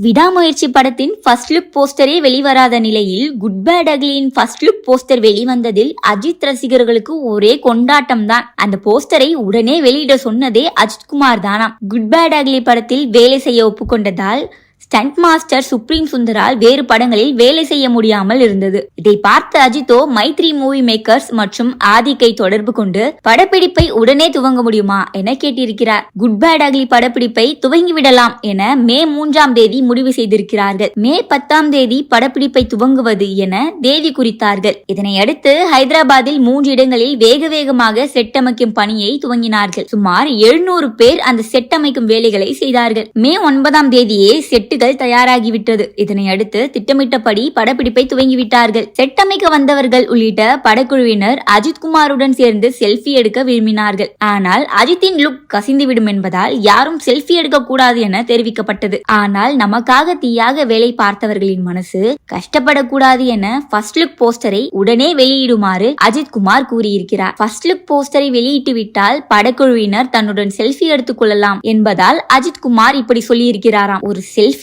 விடாமுயற்சி படத்தின் first look போஸ்டரே வெளிவராத நிலையில் குட் பேட் அக்லியின் ஃபர்ஸ்ட் லுக் போஸ்டர் வெளிவந்ததில் அஜித் ரசிகர்களுக்கு ஒரே கொண்டாட்டம் தான். அந்த போஸ்டரை உடனே வெளியிட சொன்னதே அஜித்குமார் தானாம். குட் பேட் அக்லி படத்தில் வேலை செய்ய ஒப்புக்கொண்டதால் ஸ்டண்ட் மாஸ்டர் சுப்ரீம் சுந்தரால் வேறு படங்களில் வேலை செய்ய முடியாமல் இருந்தது. இதை பார்த்த அஜித்தோ மைத்ரி மூவி மேக்கர்ஸ் மற்றும் ஆதிக்கை தொடர்பு கொண்டு படப்பிடிப்பை உடனே துவங்க முடியுமா என கேட்டிருக்கிறார். குட் பேட் அக்லி படப்பிடிப்பை துவங்கிவிடலாம் என மே 3ஆம் தேதி முடிவு செய்திருக்கிறார்கள். மே 10ஆம் தேதி படப்பிடிப்பை துவங்குவது என தேதி குறித்தார்கள். இதனையடுத்து ஹைதராபாத்தில் 3 இடங்களில் வேகமாக செட் அமைக்கும் பணியை துவங்கினார்கள். சுமார் 700 பேர் அந்த செட் அமைக்கும் வேலைகளை செய்தார்கள். மே 9ஆம் தேதியே செட்டுகள் தயாராகிவிட்டது. இதனை அடுத்து திட்டமிட்டபடி படப்பிடிப்பை துவங்கிவிட்டார்கள். செட் அமைக்க வந்தவர்கள் உள்ளிட்ட படக்குழுவினர் அஜித்குமாருடன் சேர்ந்து செல்ஃபி எடுக்க விரும்பினார்கள். ஆனால் அஜித்தின் லுக் கசிந்துவிடும் என்பதால் யாரும் செல்ஃபி எடுக்க கூடாது என தெரிவிக்கப்பட்டது. ஆனால் நமக்காக தீயாக வேலை பார்த்தவர்களின் மனசு கஷ்டப்படக்கூடாது என ஃபர்ஸ்ட் லுக் போஸ்டரை உடனே வெளியிடுமாறு அஜித்குமார் கூறியிருக்கிறார். ஃபர்ஸ்ட் லுக் போஸ்டரை வெளியிட்டு விட்டால் படக்குழுவினர் தன்னுடன் செல்ஃபி எடுத்துக் கொள்ளலாம் என்பதால் அஜித்குமார் இப்படி சொல்லியிருக்கிறாராம். ஒரு செல்ஃபிக்காக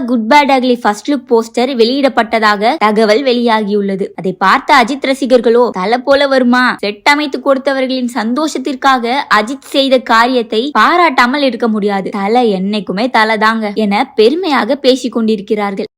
good bad ugly first look poster வெளியிடப்பட்டதாக தகவல் வெளியாகியுள்ளது. அதை பார்த்த அஜித் ரசிகர்களோ தலை போல வருமா, செட் அமைத்து கொடுத்தவர்களின் சந்தோஷத்திற்காக அஜித் செய்த காரியத்தை பாராட்டாமல் இருக்க முடியாது, தலை என்னைக்குமே தலை தாங்க என பெருமையாக பேசிக் கொண்டிருக்கிறார்கள்.